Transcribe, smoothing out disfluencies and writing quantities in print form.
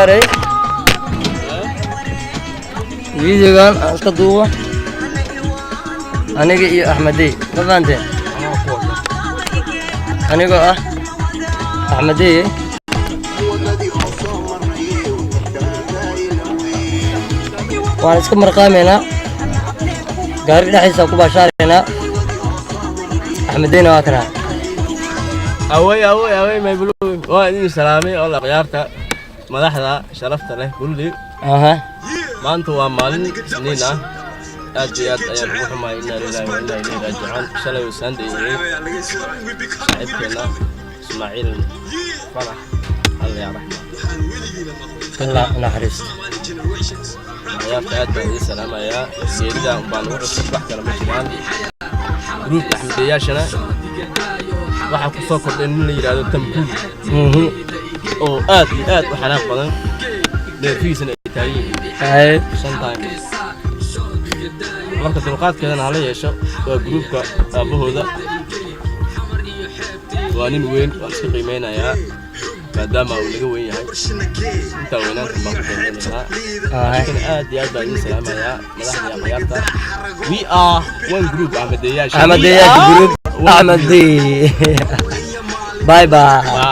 خياري فيديو كان أسكتوا أنا جي أحمدي ما فهمتين أنا جو أحمدي وأنا اسكت مرقامنا قاري نحس أكو بشارنا أحمدين وأكره أوي ما يقولون وأني سلامي والله غيرت مدحنا شرفت له قول لي ما أنتوا مالين سنينا أجيات أيام روح ما إنا لله وإنا إليه راجعون شلوا وساندي صاحبنا إسماعيل فرح الله يا رحمة الله نحرس يا فؤاد السلام يا سيدنا بانور الصباح كلام جمال جروب أحمدياشنا waxaa ku soo kordhay in la yiraahdo tambuul oo aad u xanaaq badan neerfiisana ay tahay sometimes marka dulqaadkeedana hala yeesho waa gruubka aabahooda waa nin weyn oo iska qiimeynayaa maadaama uu laga weyn yahay inta weynaanta baan ku qiimeynayaa laakiin aad iyo aad baan idin salaamayaa madaxda ciyaarta we are one group Ahmediyaash group Ahmadi. Bye bye.